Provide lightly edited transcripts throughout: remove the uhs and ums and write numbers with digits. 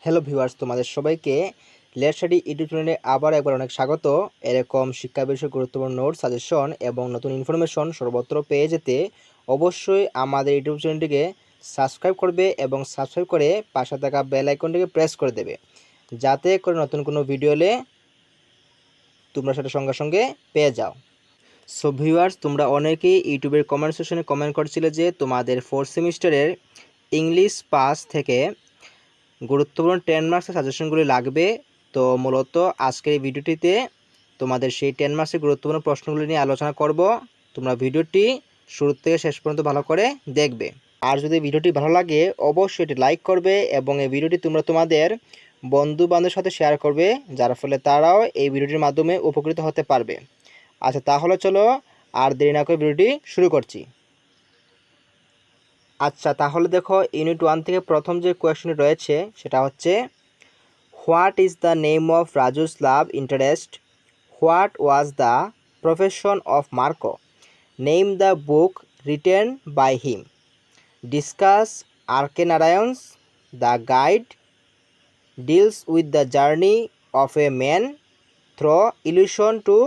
Hello viewers, তোমাদের সবাইকে let's study YouTube চ্যানেলে আবার একবার অনেক স্বাগত। এরকম শিক্ষা বিষয়ে গুরুত্বপূর্ণ নোট, সাজেশন এবং নতুন ইনফরমেশন সর্বত্র পেয়ে যেতে অবশ্যই আমাদের ইউটিউব চ্যানেলটিকে সাবস্ক্রাইব করবে এবং সাবস্ক্রাইব করে পাশে থাকা বেল আইকনটিকে প্রেস করে দেবে, যাতে করে নতুন কোনো ভিডিও এলে তোমরা সেটা সঙ্গে সঙ্গে পেয়ে যাও। সো ভিউয়ার্স, তোমরা অনেকেই ইউটিউবের কমেন্ট সেকশনে কমেন্ট করছিলে যে তোমাদের 4th সেমিস্টারের ইংলিশ পাস থেকে গুরুত্বপূর্ণ 10 মার্কসের সাজেশনগুলি লাগবে। তো মূলত আজকের এই ভিডিওটিতে তোমাদের সেই 10 মার্কসের গুরুত্বপূর্ণ প্রশ্নগুলি নিয়ে আলোচনা করব। তোমরা ভিডিওটি শুরু থেকে শেষ পর্যন্ত ভালো করে দেখবে। আর যদি ভিডিওটি ভালো লাগে অবশ্যই এটি লাইক করবে এবং এই ভিডিওটি তোমরা তোমাদের বন্ধু বান্ধবের সাথে শেয়ার করবে, যার ফলে তারাও এই ভিডিওটির মাধ্যমে উপকৃত হতে পারবে। আচ্ছা, তাহলে চলো আর দেরি না করে ভিডিওটি শুরু করছি। আচ্ছা, তাহলে দেখো ইউনিট 1 থেকে প্রথম যে কোয়েশ্চনটি রয়েছে সেটা হচ্ছে, what is the name of Raju's love interest? What was the profession of Marco? Name the book written by him? Discuss RK Narayan's the guide deals with the journey of a man through illusion to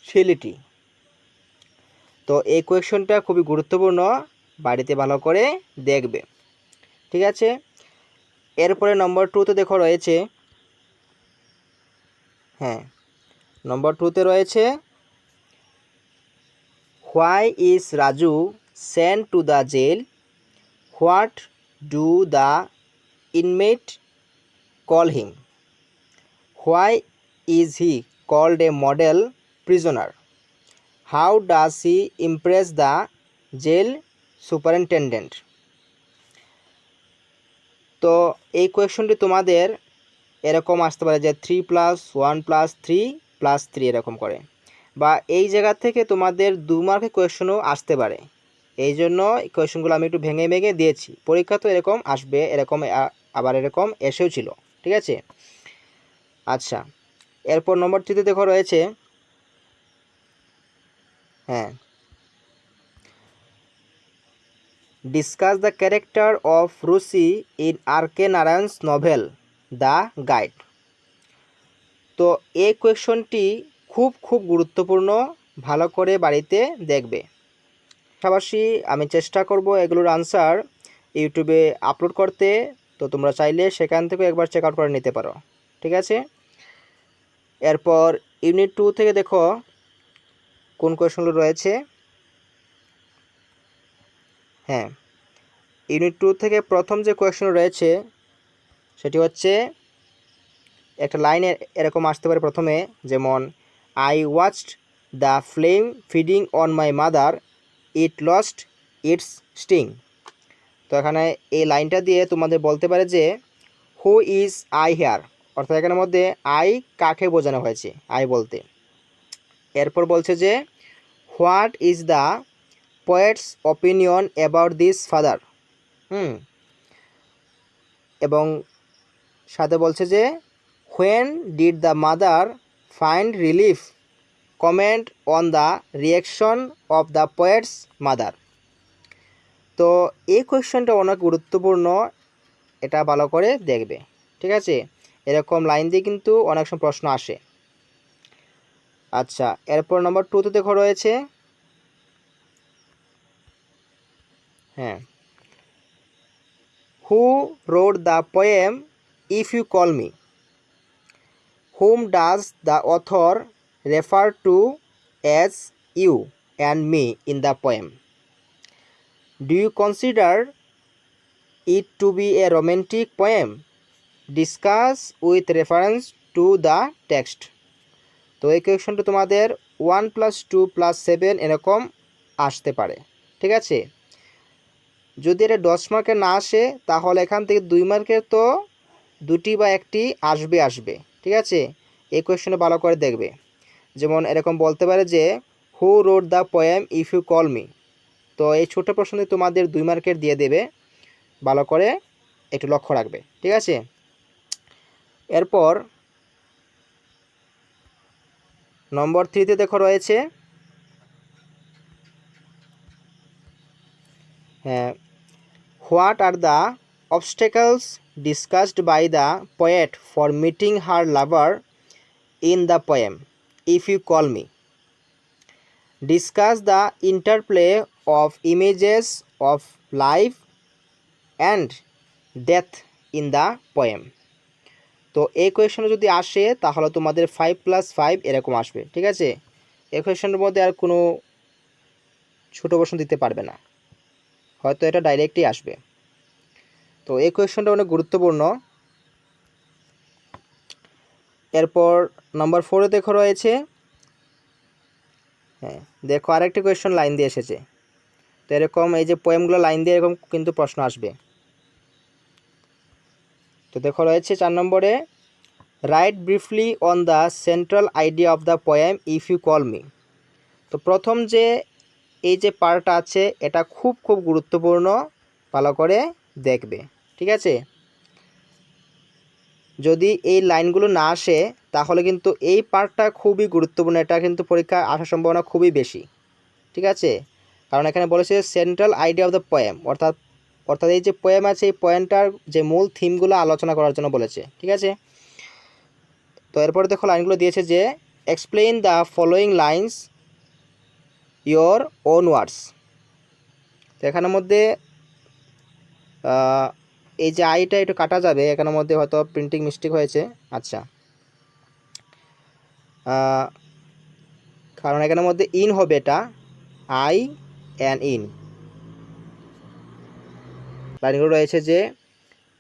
futility. তো এই কোয়েশ্চনটা খুবই গুরুত্বপূর্ণ, বাড়িতে ভালো করে দেখবে। ঠিক আছে, এরপরে নম্বর 2তে দেখো রয়েছে, নম্বর 2তে রয়েছে, why is Raju sent to the jail? What do the inmate call him? Why is he called a model prisoner? How does he impress the jail superintendent? তো এই কোয়েশ্চনটি তোমাদের এরকম আসতে পারে যে 3+1+3+3 এরকম করে, বা এই জায়গা থেকে তোমাদের 2 মার্কের কোয়েশ্চনও আসতে পারে। এই জন্য কোয়েশ্চনগুলো আমি একটু ভেঙে ভেঙে দিয়েছি। পরীক্ষা তো এরকম আসবে, এরকম আবার এরকম এসেও ছিল। ঠিক আছে, আচ্ছা, এরপর নম্বর 3তে দেখো রয়েছে, discuss the character of Rosie in RK Narayan's novel the guide. তো এই কোয়েশ্চনটি খুব গুরুত্বপূর্ণ, ভালো করে বাড়িতে দেখবে। পাশাপাশি আমি চেষ্টা করব এগুলোর আনসার ইউটিউবে আপলোড করতে, তো তোমরা চাইলে সেখান থেকে একবার চেক আউট করে নিতে পারো। ঠিক আছে, এরপর ইউনিট 2 থেকে দেখো কোন কোয়েশ্চনগুলো রয়েছে। ইউনিট 2 থেকে প্রথম যে কোয়েশ্চন রয়েছে সেটি হচ্ছে, একটা লাইন এরকম আসতে পারে প্রথমে, যেমন I watched the flame feeding on my mother, it lost its sting. তো এখানে এই লাইনটা দিয়ে তোমাদের বলতে পারে যে হু ইজ আই হেয়ার, অর্থাৎ এখানের মধ্যে আই কাকে বোঝানো হয়েছে, আই বলতে। এরপর বলছে যে what is the poet's opinion about this father. এবং সাথে বলছে যে when did the mother find relief? Comment on the reaction of the poet's mother. তো এই কোয়েশ্চনটা অনেক গুরুত্বপূর্ণ, এটা ভালো করে দেখবে। ঠিক আছে, এরকম লাইন দিয়ে কিন্তু অনেক সময় প্রশ্ন আসে। আচ্ছা, এরপর নম্বর 2তে দেখো রয়েছে, who wrote the poem if you call me? Whom does the author refer to as you and me in the poem? Do you consider it to be a romantic poem? Discuss with reference to the text. তো এই কোয়েশ্চনটা তোমাদের 1+2+7 এরকম আসতে পারে। ঠিক আছে, যদি এটা 10 মার্কের না আসে তাহলে এখান থেকে 2 মার্কের তো 2টি বা 1টি আসবে। ঠিক আছে, এই কোয়েশ্চনে ভালো করে দেখবে। যেমন এরকম বলতে পারে যে who wrote the poem if you call me. তো এই ছোট প্রশ্নটি তোমাদের 2 মার্কের দিয়ে দেবে, ভালো করে একটু লক্ষ্য রাখবে। ঠিক আছে, এরপর নম্বর 3তে দেখো রয়েছে, what are the obstacles discussed by the poet for meeting her lover in the poem If You Call Me. Discuss the interplay of images of life and death in the poem. তো এই কোয়েশনে যদি আসে তাহলে তোমাদের 5+5 এরকম আসবে, ঠিক আছে। এই কোয়েশনের মধ্যে আর কোনো ছোটো প্রশ্ন দিতে পারবে না, হয়তো এটা ডাইরেক্টই আসবে। তো এই কোয়েশনটা অনেক গুরুত্বপূর্ণ। এরপর নম্বর 4 দেখো রয়েছে, হ্যাঁ দেখো আরেকটি কোয়েশন লাইন দিয়ে এসেছে। তো এরকম এই যে পোয়েমগুলো লাইন দিয়ে এরকম কিন্তু প্রশ্ন আসবে। তো দেখো রয়েছে 4 নম্বরে, write briefly on the central idea of the poem if you call me. তো প্রথম যে এই যে পার্টটা আছে এটা খুব খুব গুরুত্বপূর্ণ, ভালো করে দেখবে, ঠিক আছে। যদি এই লাইনগুলো না আসে তাহলে কিন্তু এই পার্টটা খুবই গুরুত্বপূর্ণ, এটা কিন্তু পরীক্ষায় আসার সম্ভাবনা খুবই বেশি, ঠিক আছে। কারণ এখানে বলেছে central idea of the poem, অর্থাৎ এই যে পোয়েম আছে এই পোয়েমটার যে মূল থিমগুলো আলোচনা করার জন্য বলেছে, ঠিক আছে। তো এরপরে দেখো লাইনগুলো দিয়েছে যে explain the following lines your own words. তো এখানের মধ্যে এই যে আইটা একটু কাটা যাবে, এখানের মধ্যে হয়তো প্রিন্টিং মিস্টেক হয়েছে। আচ্ছা, কারণ এখানের মধ্যে ইন হবে, এটা আই অ্যান্ড ইন। লাইনগুলো রয়েছে যে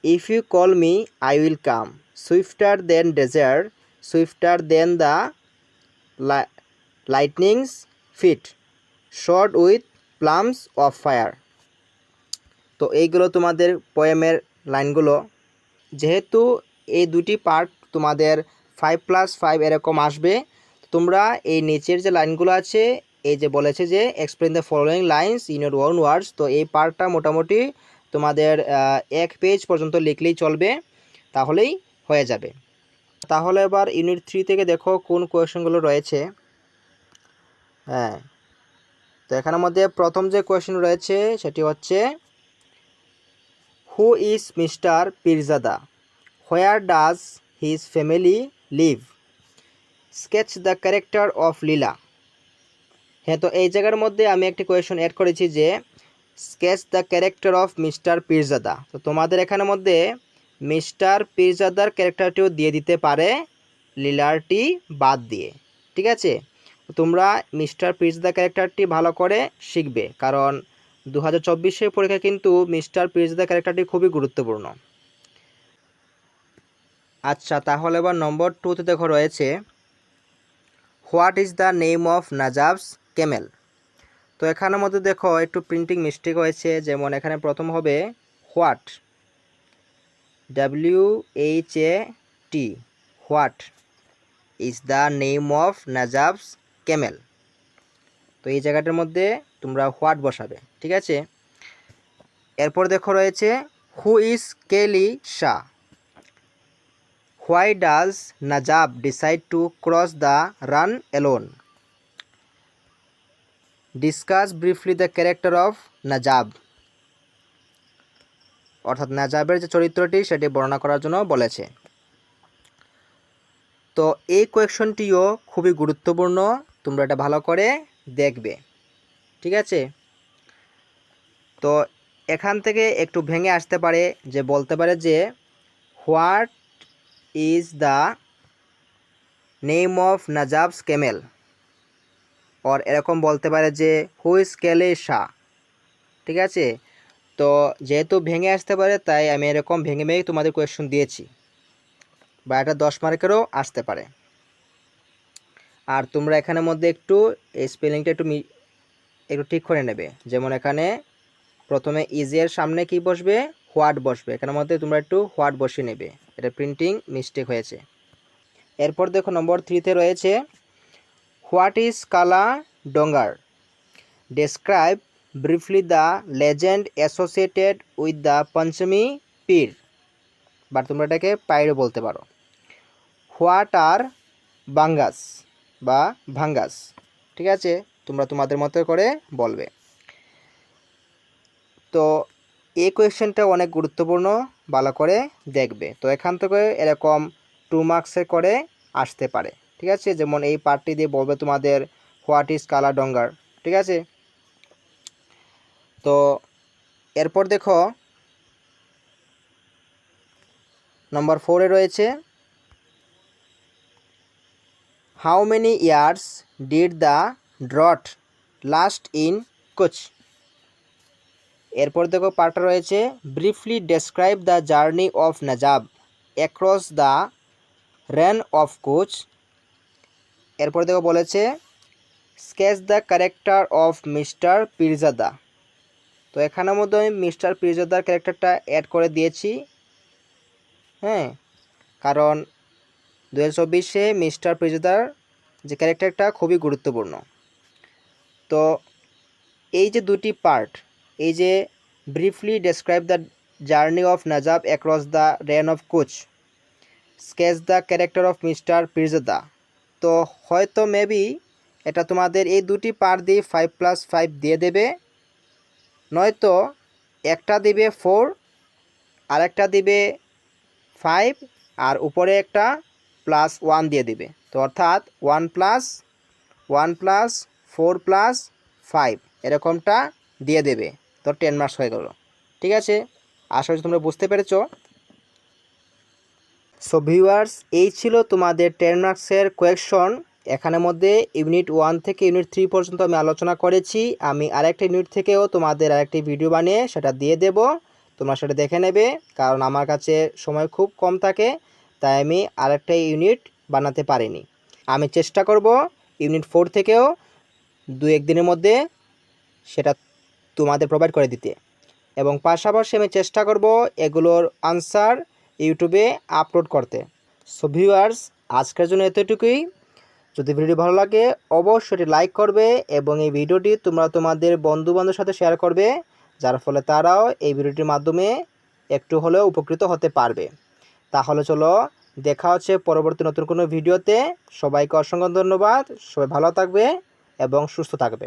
if you call me I will come, swifter than desert, swifter than the lightning's feet, shod with plumes of fire. তো এইগুলো তোমাদের পোয়েমের লাইনগুলো। যেহেতু এই দুটি পার্ট তোমাদের 5+5 এরকম আসবে, তোমরা এই নিচের যে লাইনগুলো আছে এই যে বলেছে যে explain the following lines in your own words, তো এই পার্টটা মোটামুটি তোমাদের 1 পেজ পর্যন্ত লিখলেই চলবে, তাহলেই হয়ে যাবে। তাহলে এবার ইউনিট 3 থেকে দেখো কোন কোয়েশনগুলো রয়েছে। হ্যাঁ, তো এখানের মধ্যে প্রথম যে কোয়েশন রয়েছে সেটি হচ্ছে হু is Mister Pirzada, where does his family live, sketch the character of Lila. হ্যাঁ, তো এই জায়গার মধ্যে আমি একটি কোয়েশন অ্যাড করেছি যে sketch the character of mister Pirzada. তো তোমাদের এখানের মধ্যে মিস্টার পীরজাদার ক্যারেক্টারটিও দিয়ে দিতে পারে লীলারটি বাদ দিয়ে, ঠিক আছে। তোমরা মিস্টার পীরজাদা ক্যারেক্টারটি ভালো করে শিখবে, কারণ 2024 পরীক্ষা কিন্তু মিস্টার পীরজাদা ক্যারেক্টারটি খুবই গুরুত্বপূর্ণ। আচ্ছা, তাহলে এবার নম্বর 2তে দেখো রয়েছে what is the name of Najab's camel. তো এখানের মধ্যে দেখো একটু প্রিন্টিং মিস্টেক হয়েছে, যেমন এখানে প্রথম হবে what, WHAT, what is the name of Najab's camel. তো এই জায়গাটার মধ্যে তোমরা হোয়াট বসাবে, ঠিক আছে। এরপর দেখো রয়েছে who is Keli Shah, why does Najab decide to cross the Rann alone, discuss briefly the character of Najab, অর্থাৎ নাজাবের যে চরিত্রটি সেটি বর্ণনা করার জন্য বলেছে। তো এই কোয়েশনটিও খুবই গুরুত্বপূর্ণ, তোমরা এটা ভালো করে দেখবে, ঠিক আছে। তো এখান থেকে একটু ভেঙে আসতে পারে, যে বলতে পারে যে what is the name of Najab's camel, আর এরকম বলতে পারে যে হু ইজ কেলে শাহ, ঠিক আছে। তো যেহেতু ভেঙে আসতে পারে তাই আমি এরকম ভেঙে ভেঙে তোমাদের কোয়েশ্চন দিয়েছি, বা এটা 10 মার্কেরও আসতে পারে। আর তোমরা এখানের মধ্যে একটু এই স্পেলিংটা একটু ঠিক করে নেবে, যেমন এখানে প্রথমে ইজের সামনে কি বসবে, হোয়াট বসবে, এখানের মধ্যে তোমরা একটু হোয়াট বসিয়ে নেবে, এটা প্রিন্টিং মিস্টেক হয়েছে। এরপর দেখো নম্বর 3তে রয়েছে what is Kala Dongar, describe briefly the legend associated with the Panchami Pir, বা তোমরা এটাকে পাইরও বলতে পারো। হোয়াট আর বাঙ্গাস বা ভাঙ্গাস, ঠিক আছে, তোমরা তোমাদের মতো করে বলবে। তো এই কোয়েশ্চেনটা অনেক গুরুত্বপূর্ণ, ভালো করে দেখবে। তো এখান থেকে এরকম 2 মার্কসের করে আসতে পারে, ঠিক আছে। যেমন এই পার্টটি দিয়ে বলবে তোমাদের হোয়াট ইজ কালাডঙ্গার, ঠিক আছে। তো এরপর দেখো নম্বর 4-এ রয়েছে how many years did the drought last in Kutch. এরপর দেখো পার্টটা রয়েছে briefly describe the journey of Najab across the Rann of Kutch. এরপর দেখো বলেছে sketch the character of Mister Pirzada. তো এখানের মধ্যে আমি মিস্টার পিরজাদার ক্যারেক্টারটা অ্যাড করে দিয়েছি, হ্যাঁ, কারণ 2024-এ মিস্টার পিরজাদার যে ক্যারেক্টারটা খুবই গুরুত্বপূর্ণ। তো এই যে দুটি পার্ট, এই যে briefly describe the journey of Najab across the Rann of Kutch, sketch the character of Mister Pirzada, তো হয়তো মেবি এটা তোমাদের এই দুটি পার্ট দিয়ে 5+5 দিয়ে দেবে, নয়তো একটা দিবে 4 আর একটা দিবে 5 আর উপরে একটা +1 দিয়ে দিবে। তো অর্থাৎ 1+4+5 এরকমটা দিয়ে দেবে। তো 10 মার্কস হয়ে গেল, ঠিক আছে। আশা করি তোমরা বুঝতে পেরেছো। সো ভিউয়ার্স, এই ছিল তোমাদের 10 মার্কসের কোয়েকশন। এখানের মধ্যে ইউনিট 1 থেকে ইউনিট 3 পর্যন্ত আমি আলোচনা করেছি। আমি আরেকটা ইউনিট থেকেও তোমাদের আরেকটি ভিডিও বানিয়ে সেটা দিয়ে দেব, তোমরা সেটা দেখে নেবে। কারণ আমার কাছে সময় খুব কম থাকে, তাই আমি আরেকটা ইউনিট বানাতে পারিনি। আমি চেষ্টা করব ইউনিট 4 থেকেও 2-1 দিনের মধ্যে সেটা তোমাদের প্রোভাইড করে দিতে, এবং পাশাপাশি আমি চেষ্টা করব এগুলোর আনসার ইউটিউবে আপলোড করতে। সো ভিউয়ার্স, আজকের জন্য এতটুকুই। যদি ভিডিও ভালো লাগে অবশ্যই লাইক করবে এবং এই ভিডিওটি তোমরা তোমাদের বন্ধুবান্ধবের সাথে শেয়ার করবে, যার ফলে তারাও এই ভিডিওটির মাধ্যমে একটু হলেও উপকৃত হতে পারবে। তাহলে চলো, দেখা হচ্ছে পরবর্তী নতুন কোনো ভিডিওতে। সবাইকে অসংখ্য ধন্যবাদ। সবাই ভালো থাকবে এবং সুস্থ থাকবে।